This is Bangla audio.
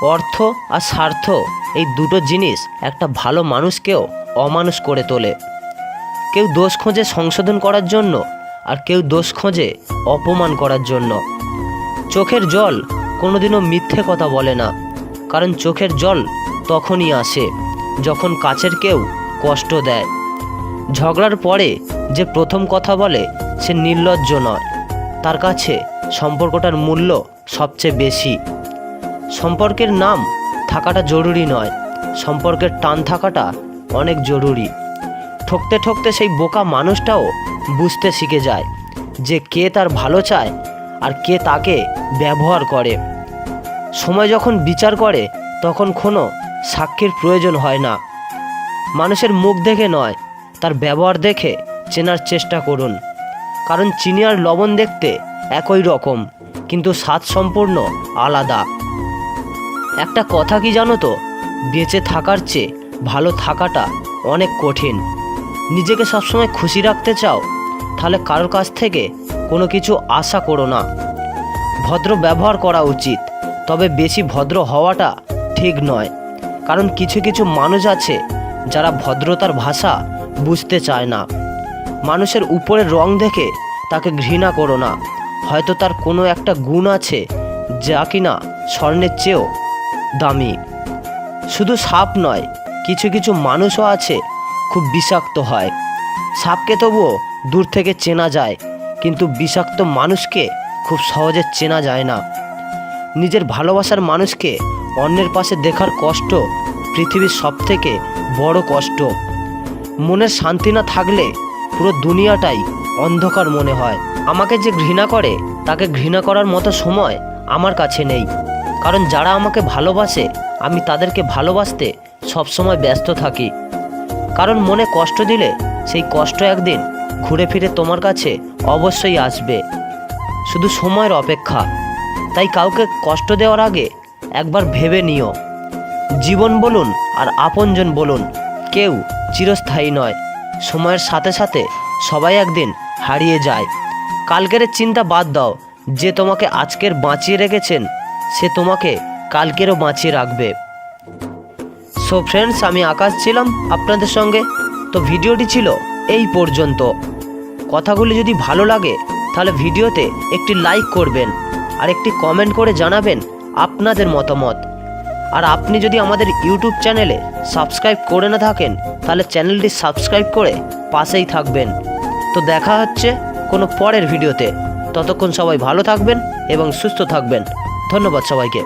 অর্থ আর স্বার্থ এই দুটো জিনিস একটা ভালো মানুষকেও অমানুষ করে তোলে। কেউ দোষ খোঁজে সংশোধন করার জন্য, আর কেউ দোষ খোঁজে অপমান করার জন্য। চোখের জল কোনোদিনও মিথ্যে কথা বলে না, কারণ চোখের জল তখনই আসে যখন কাছের কেউ কষ্ট দেয়। ঝগড়ার পরে যে প্রথম কথা বলে সে নির্লজ্জ নয়, তার কাছে সম্পর্কটার মূল্য সবচেয়ে বেশি। সম্পর্কের নাম থাকাটা জরুরি নয়, সম্পর্কের টান থাকাটা অনেক জরুরি। ঠকতে ঠকতে সেই বোকা মানুষটাও বুঝতে শিখে যায় যে কে তার ভালো চায় আর কে তাকে ব্যবহার করে। সময় যখন বিচার করে তখন কোনো সাক্ষীর প্রয়োজন হয় না। মানুষের মুখ দেখে নয়, তার ব্যবহার দেখে চেনার চেষ্টা করুন, কারণ চিনি আর লবণ দেখতে একই রকম, কিন্তু স্বাদ সম্পূর্ণ আলাদা। একটা কথা কি জানো তো, বেঁচে থাকার চেয়ে ভালো থাকাটা অনেক কঠিন। নিজেকে সবসময় খুশি রাখতে চাও, তাহলে কারোর কাছ থেকে কোনো কিছু আশা করো না। ভদ্র ব্যবহার করা উচিত, তবে বেশি ভদ্র হওয়াটা ঠিক নয়, কারণ কিছু কিছু মানুষ আছে যারা ভদ্রতার ভাষা বুঝতে চায় না। মানুষের উপরের রং দেখে তাকে ঘৃণা করো না, হয়তো তার কোনো একটা গুণ আছে যা কিনা স্বর্ণের চেয়েও দামি। শুধু সাপ নয়, কিছু কিছু মানুষও আছে খুব বিষাক্ত হয়। সাপকে তবুও দূর থেকে চেনা যায়, কিন্তু বিষাক্ত মানুষকে খুব সহজে চেনা যায় না। নিজের ভালোবাসার মানুষকে অন্যের পাশে দেখার কষ্ট পৃথিবীর সবথেকে বড় কষ্ট। মনের শান্তি না থাকলে পুরো দুনিয়াটাই অন্ধকার মনে হয়। আমাকে যে ঘৃণা করে তাকে ঘৃণা করার মতো সময় আমার কাছে নেই, কারণ যারা আমাকে ভালোবাসে আমি তাদেরকে ভালোবাসতে সবসময় ব্যস্ত থাকি। কারণ মনে কষ্ট দিলে সেই কষ্ট একদিন ঘুরে ফিরে তোমার কাছে অবশ্যই আসবে, শুধু সময়ের অপেক্ষা। তাই কাউকে কষ্ট দেওয়ার আগে একবার ভেবে নিও। জীবন বলুন আর আপনজন বলুন, কেউ চিরস্থায়ী নয়। সময়ের সাথে সাথে সবাই একদিন হারিয়ে যায়। কালকের চিন্তা বাদ দাও, যে তোমাকে আজকের বাঁচিয়ে রেখেছেন সে তোমাকে কালকেরও বাঁচিয়ে রাখবে। সো ফ্রেন্ডস, আমি আকাশ ছিলাম আপনাদের সঙ্গে। তো ভিডিওটি ছিল এই পর্যন্ত। কথাগুলি যদি ভালো লাগে তাহলে ভিডিওতে একটি লাইক করবেন আর একটি কমেন্ট করে জানাবেন আপনাদের মতামত। আর আপনি যদি আমাদের ইউটিউব চ্যানেলে সাবস্ক্রাইব করে না থাকেন তাহলে চ্যানেলটি সাবস্ক্রাইব করে পাশেই থাকবেন। তো দেখা হচ্ছে কোনো পরের ভিডিওতে। ততক্ষণ সবাই ভালো থাকবেন এবং সুস্থ থাকবেন। ধন্যবাদ সবাইকে।